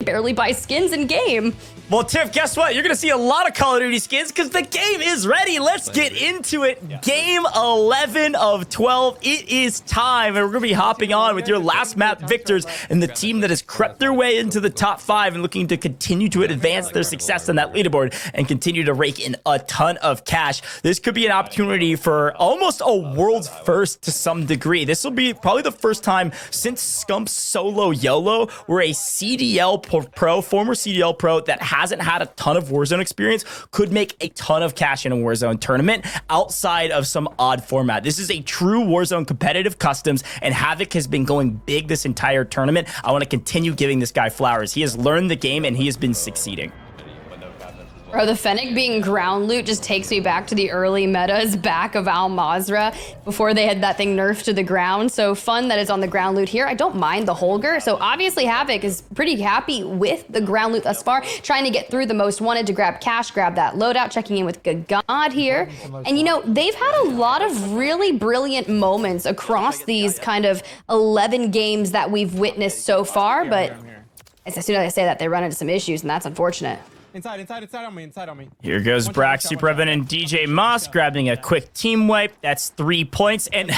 barely buy skins in game. Well, Tiff, guess what? You're going to see a lot of Call of Duty skins because the game is ready. Let's get into it. Game 11 of 12. It is time, and we're going to be hopping on with your last map victors and the team that has crept their way into the top 5 and looking to continue to advance their success on that leaderboard and continue to rake in a ton of cash. This could be an opportunity for almost a world's first to some degree. This will be probably the first time since Scump's solo YOLO where a CDL pro, former CDL pro that hasn't had a ton of Warzone experience could make a ton of cash in a Warzone tournament outside of some odd format. This is a true Warzone competitive customs, and Havoc has been going big this entire tournament. I want to continue giving this guy flowers. He has learned the game and he has been succeeding. Bro, the Fennec being ground loot just takes me back to the early metas back of Al Mazrah before they had that thing nerfed to the ground. So fun that it's on the ground loot here. I don't mind the Holger. So obviously Havoc is pretty happy with the ground loot thus far, trying to get through the most wanted to grab cash, grab that loadout, checking in with Gagad here. And you know, they've had a lot of really brilliant moments across these kind of 11 games that we've witnessed so far. But as soon as I say that, they run into some issues, and that's unfortunate. Inside on me. Here goes Brax, Super Evan, and DJ Moss grabbing a quick team wipe. That's 3 points. And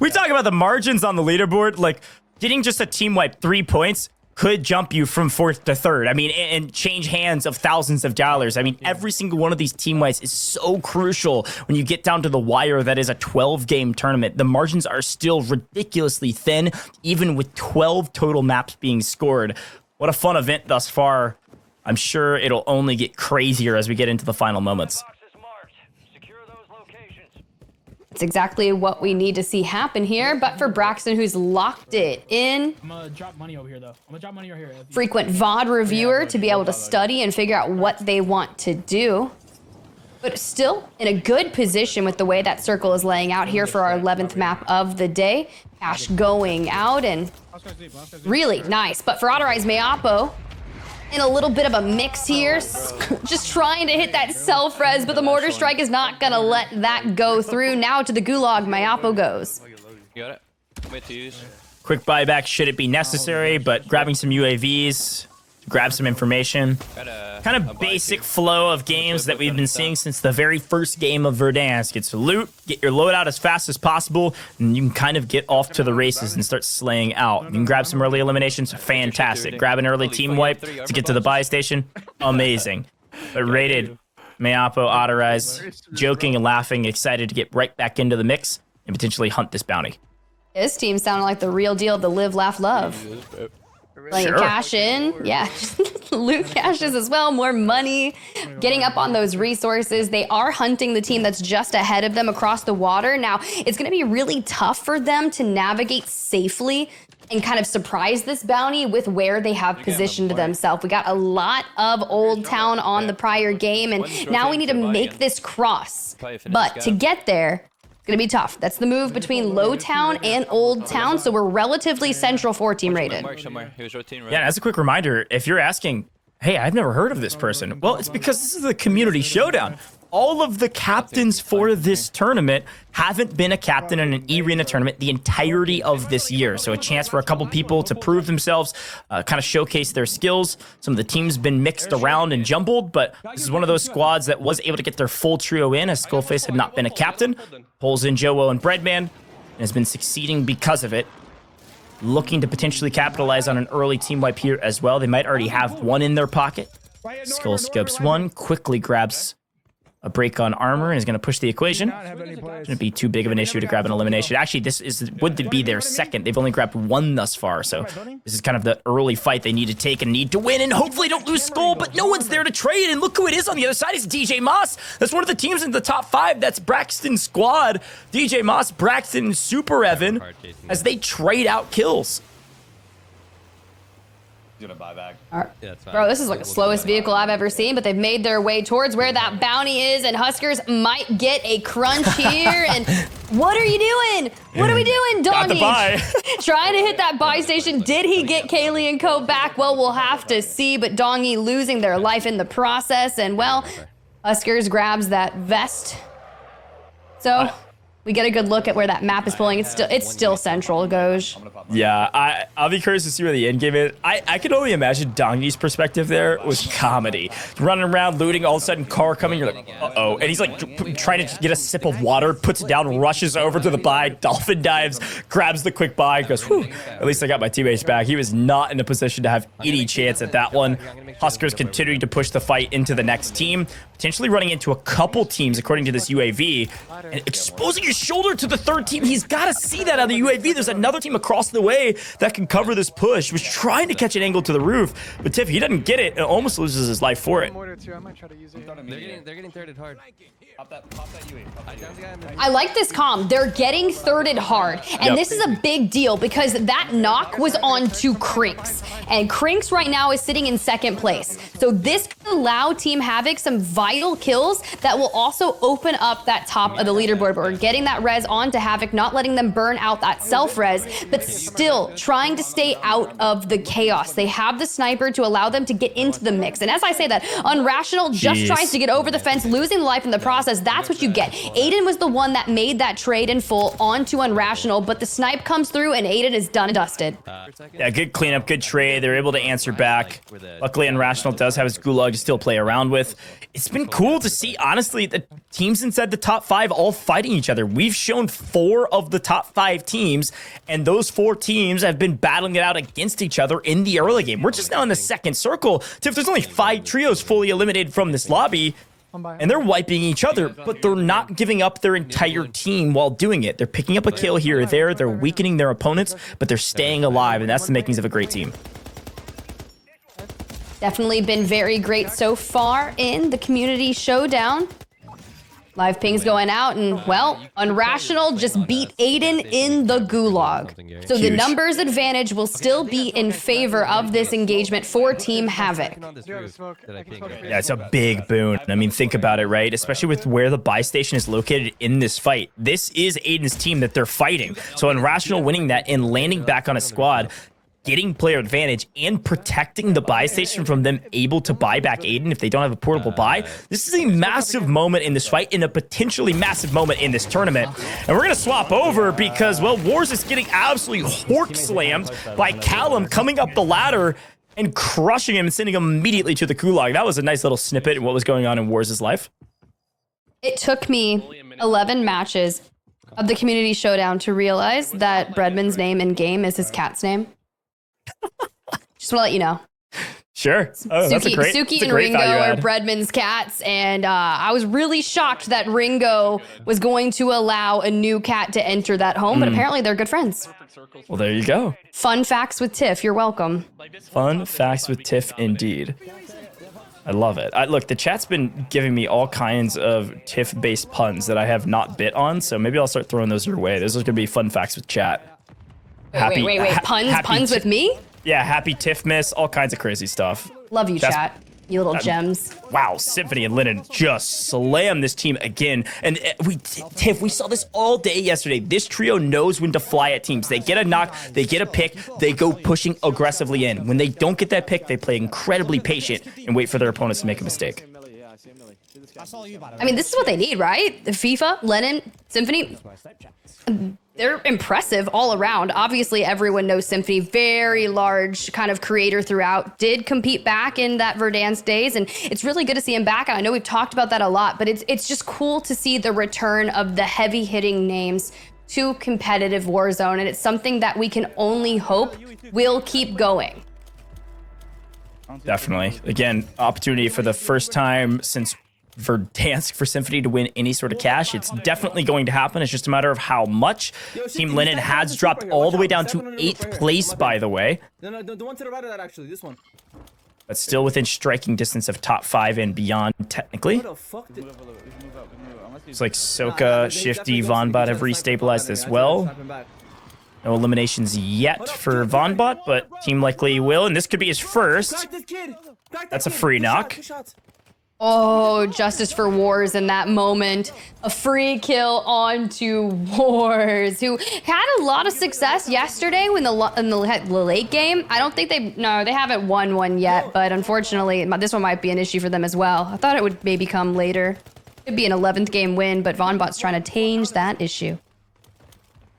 we talk about the margins on the leaderboard. Like, getting just a team wipe 3 points could jump you from 4th to 3rd. I mean, and change hands of thousands of dollars. I mean, every single one of these team wipes is so crucial when you get down to the wire that is a 12-game tournament. The margins are still ridiculously thin, even with 12 total maps being scored. What a fun event thus far. I'm sure it'll only get crazier as we get into the final moments. It's exactly what we need to see happen here, but for Braxton, who's locked it in. I'm gonna drop money over here, though. I'm gonna drop money over here. Frequent VOD reviewer to be able to study and figure out what they want to do. But still in a good position with the way that circle is laying out here for our 11th map of the day. Cash going out and really nice. But for Autorize Mayapo, in a little bit of a mix here, just trying to hit that self-res, but the mortar strike is not gonna let that go through. Now to the gulag, Mayapo goes. You got it. Wait to use. Quick buyback should it be necessary, but grabbing some UAVs, grab some information. Kind of basic flow of games that we've been seeing since the very first game of Verdansk. Get to loot, get your loadout as fast as possible, and you can kind of get off to the races and start slaying out. You can grab some early eliminations, fantastic. Grab an early team wipe to get to the buy station, amazing. But rated, Mayapo, Autorize, joking and laughing, excited to get right back into the mix and potentially hunt this bounty. His team sounded like the real deal, the live, laugh, love. Playing cash in, yeah, loot caches as well, more money, getting up on those resources. They are hunting the team that's just ahead of them across the water. Now, it's gonna be really tough for them to navigate safely and kind of surprise this bounty with where they have positioned themselves. We got a lot of Old Town on the prior game, and now we need to make this cross. But to get there, it's gonna be tough. That's the move between Low Town and Old Town, so we're relatively Central 4 team rated. Yeah, as a quick reminder, if you're asking, hey, I've never heard of this person, well, it's because this is a community showdown. All of the captains for this tournament haven't been a captain in an E-Arena tournament the entirety of this year. So a chance for a couple people to prove themselves, kind of showcase their skills. Some of the teams been mixed around and jumbled, but this is one of those squads that was able to get their full trio in as Skullface had not been a captain. Pulls in Joewo and Breadman and has been succeeding because of it. Looking to potentially capitalize on an early team wipe here as well. They might already have one in their pocket. Skull scopes one, quickly grabs a break on armor and is going to push the equation. Shouldn't be too big of an issue to grab an elimination. Actually, this would be their second. They've only grabbed one thus far, so this is kind of the early fight they need to take and need to win, and hopefully don't lose Skull, but no one's there to trade, and look who it is on the other side. It's DJ Moss. That's one of the teams in the top 5. That's Braxton's squad. DJ Moss, Braxton, and Super Evan as they trade out kills. Gonna buy back. Bro, this is like the slowest vehicle I've ever seen, but they've made their way towards where that bounty is, and Huskerrs might get a crunch here. And what are you doing? What are we doing, Got the Dongy? buy. Trying to hit that buy station. Did he get Kaylee and Co back? Well, we'll have to see, but Dongy losing their life in the process. And well, Huskerrs grabs that vest. So we get a good look at where that map is pulling. It's still central, Goj. Yeah, I'll be curious to see where the end game is. I can only imagine Dongy's perspective there was comedy. Running around, looting, all of a sudden car coming, you're like, uh-oh. And he's like trying to get a sip of water, puts it down, rushes over to the buy, dolphin dives, grabs the quick buy, goes, whew, at least I got my teammates back. He was not in a position to have any chance at that one. Huskerrs continuing to push the fight into the next team, potentially running into a couple teams according to this UAV, and exposing his shoulder to the third team. He's got to see that out of the UAV. There's another team across the way that can cover this push. He was trying to catch an angle to the roof, but Tiff, he doesn't get it and almost loses his life for it. They're getting thirded hard. Pop that UAV. I like this comm. They're getting thirded hard. And this is a big deal because that knock was on to Crinks. And Crinks right now is sitting in second place. So this could allow Team Havoc some vital kills that will also open up that top of the leaderboard. But we're getting that res onto Havoc, not letting them burn out that self-res, but still trying to stay out of the chaos. They have the sniper to allow them to get into the mix. And as I say that, Unrational just tries to get over the fence, losing life in the process. That's what you get. Aydan was the one that made that trade in full onto Unrational, but the snipe comes through and Aydan is done and dusted. Yeah, good cleanup, good trade. They're able to answer back. Luckily, Unrational does have his gulag to still play around with. It's been cool to see, honestly, the teams inside the top 5 all fighting each other. We've shown 4 of the top 5 teams, and those 4 teams have been battling it out against each other in the early game. We're just now in the second circle. Tiff, there's only 5 trios fully eliminated from this lobby, and they're wiping each other, but they're not giving up their entire team while doing it. They're picking up a kill here or there. They're weakening their opponents, but they're staying alive, and that's the makings of a great team. Definitely been very great so far in the community showdown. Live pings going out, and, well, Unrational just beat Aydan in the gulag. So the numbers advantage will still be in favor of this engagement for Team Havoc. Yeah, it's a big boon. I mean, think about it, right? Especially with where the buy station is located in this fight. This is Aydan's team that they're fighting. So Unrational winning that and landing back on a squad, getting player advantage and protecting the buy station from them able to buy back Aydan if they don't have a portable buy. This is a massive moment in this fight and a potentially massive moment in this tournament. And we're going to swap over because, well, Wars is getting absolutely hork slammed by Callum coming up the ladder and crushing him and sending him immediately to the gulag. That was a nice little snippet of what was going on in Wars' life. It took me 11 matches of the community showdown to realize that Breadman's name in game is his cat's name. Just want to let you know. Sure. Oh, Suki and Ringo are Breadman's cats, and I was really shocked that Ringo was going to allow a new cat to enter that home, but apparently they're good friends. Well, there you go. Fun facts with Tiff. You're welcome. Fun facts with Tiff, indeed. I love it. Look, the chat's been giving me all kinds of Tiff-based puns that I have not bit on, so maybe I'll start throwing those your way. Those are going to be fun facts with chat. Wait. Puns with me? Yeah, happy Tiff miss, all kinds of crazy stuff. Love you, chat. You little gems. Wow, Symphony and Lennon just slammed this team again. And Tiff, we saw this all day yesterday. This trio knows when to fly at teams. They get a knock, they get a pick, they go pushing aggressively in. When they don't get that pick, they play incredibly patient and wait for their opponents to make a mistake. I mean, this is what they need, right? FIFA, Lennon, Symphony. They're impressive all around. Obviously, everyone knows Symphony, very large kind of creator throughout, did compete back in that Verdansk days, and it's really good to see him back. And I know we've talked about that a lot, but it's just cool to see the return of the heavy-hitting names to competitive Warzone, and it's something that we can only hope will keep going. Definitely. Again, opportunity for the first time since Verdansk for Symphony to win any sort of cash. It's definitely going to happen. It's just a matter of how much. Team Lennon has dropped all the way down to 8th place, by the way. No, the one to the right of that, actually, this one. But still within striking distance of top 5 and beyond, technically. What the fuck did... It's like Soka, Shifty, Vonbot have restabilized as well. No eliminations yet for Vonbot, but team likely will, and this could be his first. That's a free knock. Oh, justice for Wars in that moment. A free kill onto Wars, who had a lot of success yesterday in the late game. I don't think they haven't won one yet, but unfortunately, this one might be an issue for them as well. I thought it would maybe come later. Could be an 11th game win, but VonBot's trying to change that issue.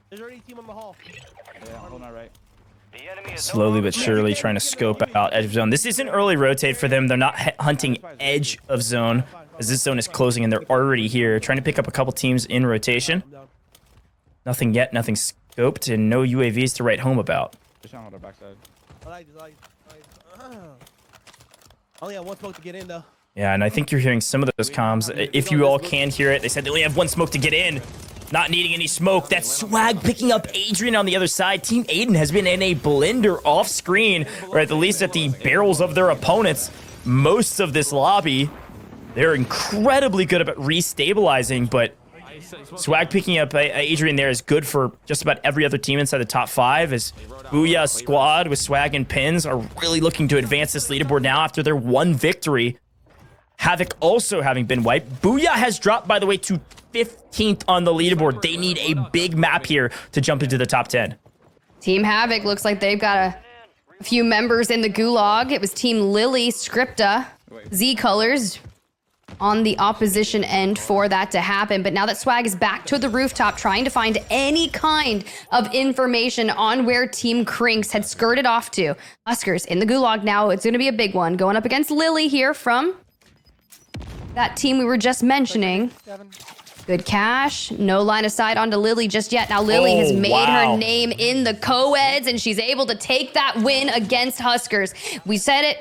There's already a team on the hall. Yeah, hold on right. Slowly but surely trying to scope out edge of zone. This isn't early rotate for them. They're not hunting edge of zone as this zone is closing and they're already here. Trying to pick up a couple teams in rotation. Nothing yet, nothing scoped, and no UAVs to write home about. Just on the backside. Only have one smoke to get in though. Yeah, and I think you're hearing some of those comms. If you all can hear it, they said they only have one smoke to get in. Not needing any smoke. That's Swagg picking up Adrian on the other side. Team Aydan has been in a blender off screen, or at the least at the barrels of their opponents. Most of this lobby, they're incredibly good at restabilizing, but Swagg picking up Adrian there is good for just about every other team inside the top 5, as Booyah squad with Swagg and Pins are really looking to advance this leaderboard now after their one victory. Havoc also having been wiped. Booyah has dropped, by the way, to 15th on the leaderboard. They need a big map here to jump into the top 10. Team Havoc looks like they've got a few members in the gulag. It was Team Lily, Scripta, Z Colors on the opposition end for that to happen. But now that Swagg is back to the rooftop trying to find any kind of information on where Team Crinks had skirted off to. Huskerrs in the gulag now. It's going to be a big one. Going up against Lily here from that team we were just mentioning. Good cash. No line of sight onto Lily just yet. Now Lily has made her name in the co-eds, and she's able to take that win against Huskerrs. We said it.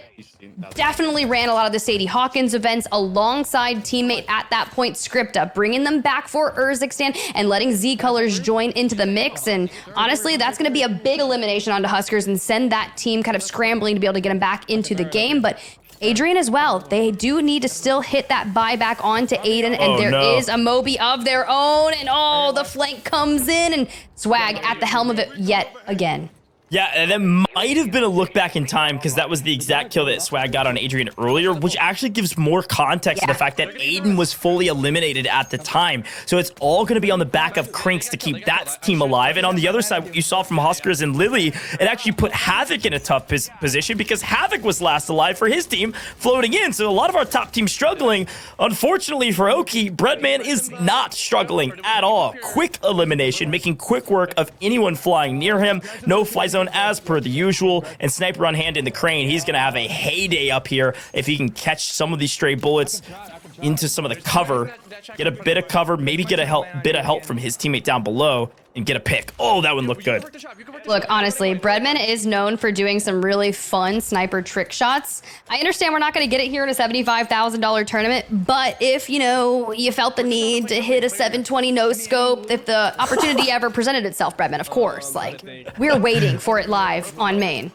Definitely ran a lot of the Sadie Hawkins events alongside teammate at that point, Scripta, bringing them back for Urzikstan and letting Z Colors join into the mix. And honestly, that's going to be a big elimination onto Huskerrs and send that team kind of scrambling to be able to get them back into the game. But Adrian as well, they do need to still hit that buyback onto Aydan, and there is a Moby of their own, and the flank comes in, and Swagg at the helm of it yet again. Yeah, and that might have been a look back in time, because that was the exact kill that Swagg got on Adrian earlier, which actually gives more context to the fact that Aydan was fully eliminated at the time. So it's all going to be on the back of Crinks to keep that team alive. And on the other side, what you saw from Huskerrs and Lily, it actually put Havoc in a tough position, because Havoc was last alive for his team floating in. So a lot of our top teams struggling. Unfortunately for Oki, Breadman is not struggling at all. Quick elimination, making quick work of anyone flying near him. No fly zone as per the usual, and sniper on hand in the crane. He's gonna have a heyday up here if he can catch some of these stray bullets into some of the cover, get a bit of cover, maybe get a bit of help from his teammate down below, and get a pick. Oh, that one looked good. Look, honestly, Breadman is known for doing some really fun sniper trick shots. I understand we're not going to get it here in a $75,000 tournament, but if, you felt the need to hit a 720 no scope, if the opportunity ever presented itself, Breadman, of course, we're waiting for it live on main.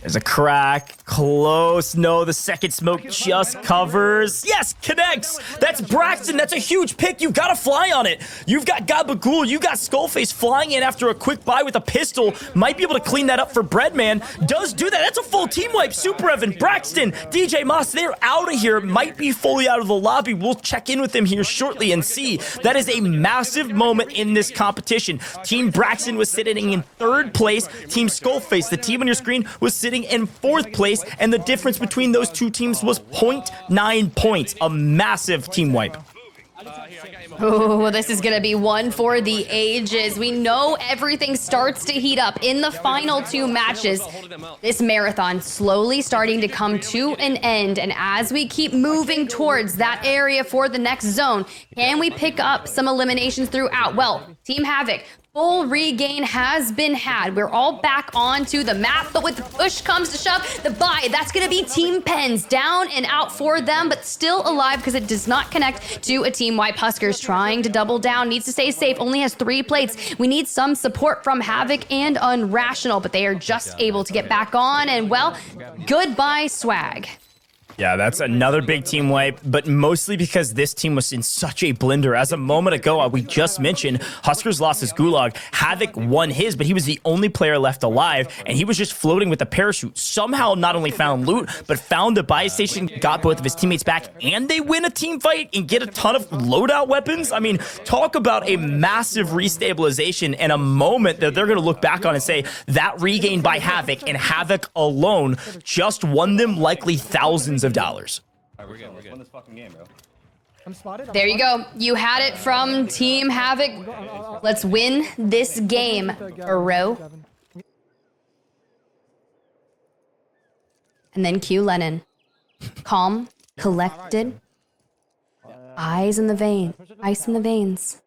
There's a crack. Close. No, the second smoke just covers. Yes, connects. That's Braxton. That's a huge pick. You've got to fly on it. You've got Gabagool. You got Skullface flying in after a quick buy with a pistol. Might be able to clean that up for Breadman. Does do that. That's a full team wipe. Super Evan, Braxton, DJ Moss, they're out of here. Might be fully out of the lobby. We'll check in with them here shortly and see. That is a massive moment in this competition. Team Braxton was sitting in 3rd place. Team Skullface, the team on your screen, was sitting in 4th place, and the difference between those two teams was 0.9 points. A massive team wipe. Oh, this is going to be one for the ages. We know everything starts to heat up in the final 2 matches. This marathon slowly starting to come to an end, and as we keep moving towards that area for the next zone, can we pick up some eliminations throughout? Well, Team Havoc, full regain has been had. We're all back onto the map, but with the push comes to shove, the buy, that's going to be Team Pens down and out for them, but still alive because it does not connect to a team wipe. Huskerrs trying to double down, needs to stay safe, only has 3 plates. We need some support from Havoc and Unrational, but they are just able to get back on, and well, goodbye Swagg. Yeah, that's another big team wipe, but mostly because this team was in such a blender. As a moment ago, we just mentioned, Huskerrs lost his gulag. Havoc won his, but he was the only player left alive, and he was just floating with a parachute. Somehow not only found loot, but found the buy station, got both of his teammates back, and they win a team fight and get a ton of loadout weapons. I mean, talk about a massive restabilization and a moment that they're going to look back on and say, that regain by Havoc, and Havoc alone just won them likely thousands of dollars. Alright, we're good. Win this fucking game, bro. I'm spotted. There you go. You had it from Team Havoc. Let's win this game, bro. And then cue Lennon. Calm, collected, eyes in the vein, ice in the veins.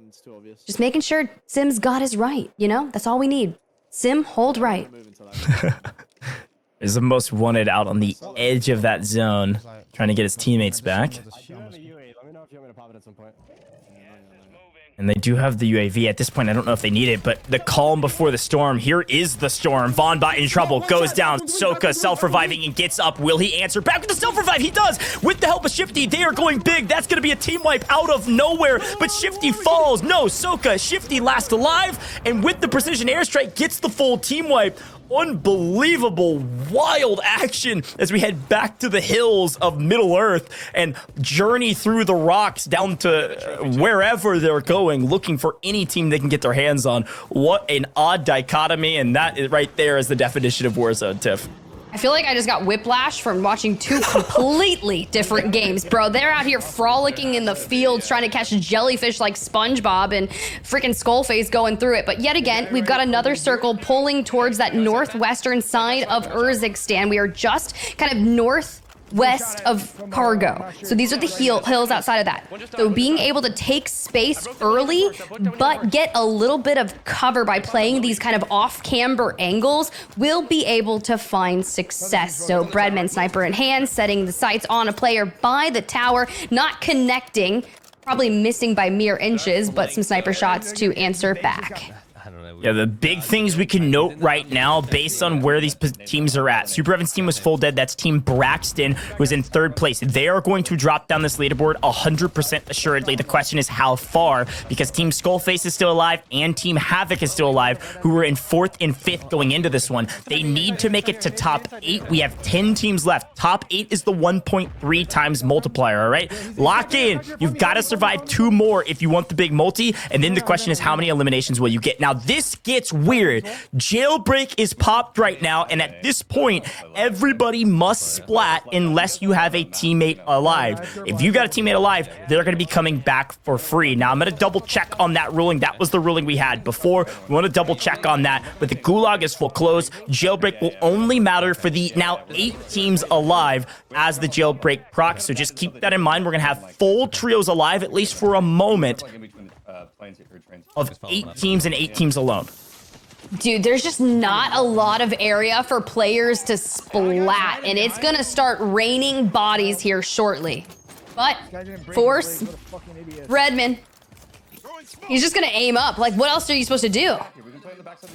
It's too obvious. Just making sure Sim's got his right, you know? That's all we need. Sim, hold right. Is the most wanted out on the edge of that zone, trying to get his teammates back. Let me know if you want me to pop it at some point. And they do have the UAV. At this point, I don't know if they need it, but the calm before the storm. Here is the storm. Vonbot in trouble. Goes down. Soka self-reviving and gets up. Will he answer back with the self-revive? He does. With the help of Shifty, they are going big. That's going to be a team wipe out of nowhere. But Shifty falls. No, Soka. Shifty last alive. And with the precision airstrike, gets the full team wipe. Unbelievable, wild action as we head back to the hills of Middle Earth and journey through the rocks down to wherever they're going, looking for any team they can get their hands on. What an odd dichotomy, and that is right there is the definition of Warzone, Tiff. I feel like I just got whiplash from watching two completely different games, bro. They're out here frolicking in the fields trying to catch jellyfish like SpongeBob and freaking Skullface going through it. But yet again, we've got another circle pulling towards that northwestern side of Urzikstan. We are just kind of northwest of Cargo. So these are the hills outside of that. So being able to take space early, but get a little bit of cover by playing these kind of off-camber angles, will be able to find success. So Breadman, sniper in hand, setting the sights on a player by the tower, not connecting, probably missing by mere inches, but some sniper shots to answer back. Yeah, the big things we can note right now based on where these teams are at. Super Evan's team was full dead. That's Team Braxton, who's in 3rd place. They are going to drop down this leaderboard 100% assuredly. The question is how far, because Team Skullface is still alive and Team Havoc is still alive, who were in 4th and 5th going into this one. They need to make it to top 8. We have 10 teams left. Top 8 is the 1.3 times multiplier, all right? Lock in. You've got to survive 2 more if you want the big multi, and then the question is how many eliminations will you get? Now, this gets weird. Jailbreak is popped right now, and at this point, everybody must splat unless you have a teammate alive. If you got a teammate alive, they're going to be coming back for free. Now, I'm going to double check on that ruling. That was the ruling we had before. We want to double check on that, but the gulag is full close. Jailbreak will only matter for the now 8 teams alive as the jailbreak proc, so just keep that in mind. We're going to have full trios alive, at least for a moment, of 8 teams and 8 teams alone. Dude, there's just not a lot of area for players to splat, and it's gonna start raining bodies here shortly. But force Redman. He's just gonna aim up. Like, what else are you supposed to do?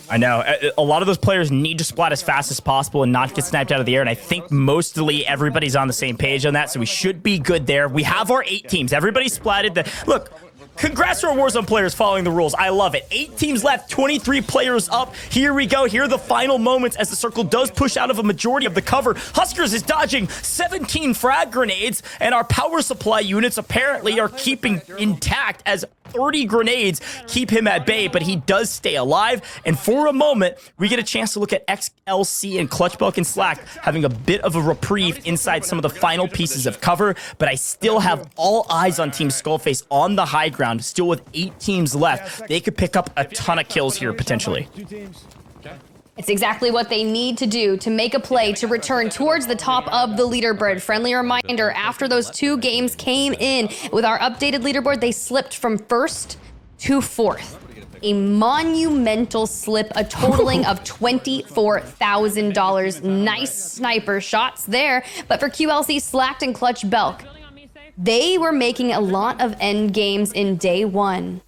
I know. A lot of those players need to splat as fast as possible and not get sniped out of the air, and I think mostly everybody's on the same page on that, so we should be good there. We have our 8 teams. Everybody splatted. Look, congrats to our Warzone players following the rules. I love it. 8 teams left, 23 players up. Here we go. Here are the final moments as the circle does push out of a majority of the cover. Huskerrs is dodging 17 frag grenades, and our power supply units apparently are keeping intact as 30 grenades keep him at bay, but he does stay alive. And for a moment, we get a chance to look at XLC and Clutchbelk and Slack having a bit of a reprieve inside some of the final pieces of cover, but I still have all eyes on Team Skullface on the high ground, still with 8 teams left. They could pick up a ton of kills here, potentially. It's exactly what they need to do to make a play to return towards the top of the leaderboard. Friendly reminder, after those 2 games came in with our updated leaderboard, they slipped from 1st to 4th. A monumental slip, a totaling of $24,000. Nice sniper shots there. But for QLC, Slacked and Clutchbelk, they were making a lot of end games in day 1.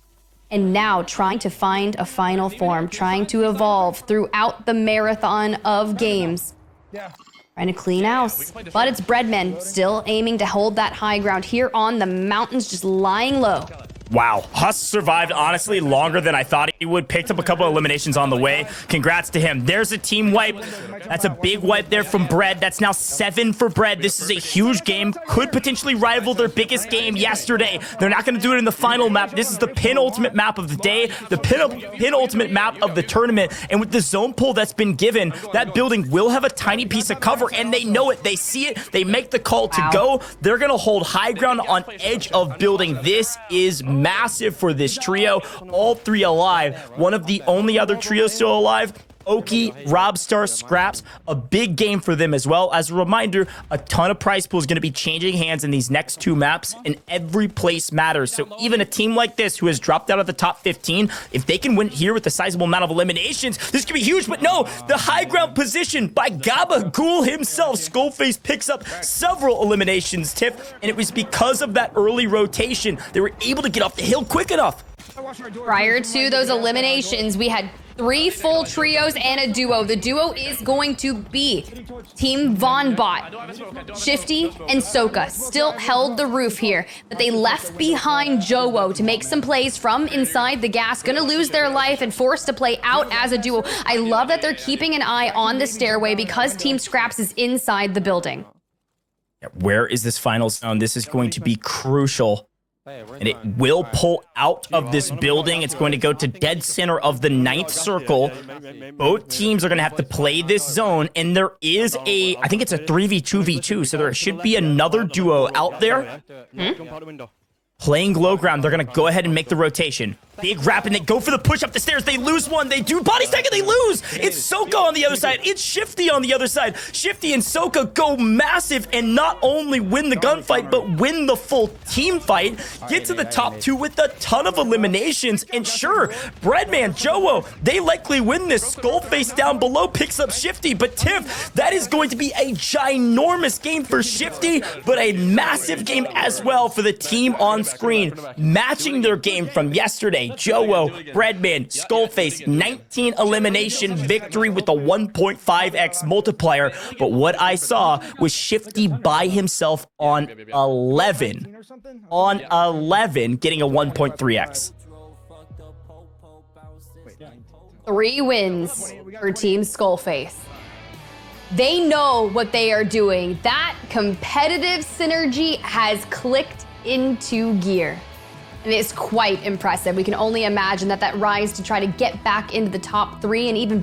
And now trying to find a final form, trying to evolve throughout the marathon of games. Trying to clean house. But it's Breadman still aiming to hold that high ground here on the mountains, just lying low. Wow, Huss survived, honestly, longer than I thought he would. Picked up a couple of eliminations on the way. Congrats to him. There's a team wipe. That's a big wipe there from Bread. That's now 7 for Bread. This is a huge game. Could potentially rival their biggest game yesterday. They're not going to do it in the final map. This is the penultimate map of the day, the penultimate map of the tournament. And with the zone pull that's been given, that building will have a tiny piece of cover, and they know it. They see it. They make the call to go. They're going to hold high ground on edge of building. This is massive for this trio. All 3 alive. One of the only other trios still alive, Oki, Robstar, Scraps, a big game for them as well. As a reminder, a ton of prize pool is going to be changing hands in these next 2 maps, and every place matters. So even a team like this who has dropped out of the top 15, if they can win here with a sizable amount of eliminations, this could be huge. But no, the high ground position by Gabagool himself. Skullface picks up several eliminations, Tiff, and it was because of that early rotation. They were able to get off the hill quick enough. Prior to those eliminations, we had 3 full trios and a duo. The duo is going to be Team Vonbot. Shifty and Soka still held the roof here, but they left behind Joewo to make some plays from inside the gas. Gonna lose their life and forced to play out as a duo. I love that they're keeping an eye on the stairway because Team Scraps is inside the building. Where is this final zone? This is going to be crucial. And it will pull out of this building. It's going to go to dead center of the 9th circle. Both teams are going to have to play this zone. And there is I think it's a 3v2v2. So there should be another duo out there. Playing low ground. They're going to go ahead and make the rotation. Big rap, and they go for the push up the stairs. They lose one. They do body stack, and they lose. It's Soka on the other side. It's Shifty on the other side. Shifty and Soka go massive and not only win the gunfight, but win the full team fight. Get to the top 2 with a ton of eliminations. And sure, Breadman, Joewo, they likely win this. Skullface down below picks up Shifty. But Tiff, that is going to be a ginormous game for Shifty, but a massive game as well for the team on screen. Matching their game from yesterday. Joewo, Breadman, Skullface, 19 elimination victory with a 1.5x multiplier. But what I saw was Shifty by himself on 11. On 11, getting a 1.3x. 3 wins for Team Skullface. They know what they are doing. That competitive synergy has clicked into gear. And it's quite impressive. We can only imagine that rise to try to get back into the top 3 and even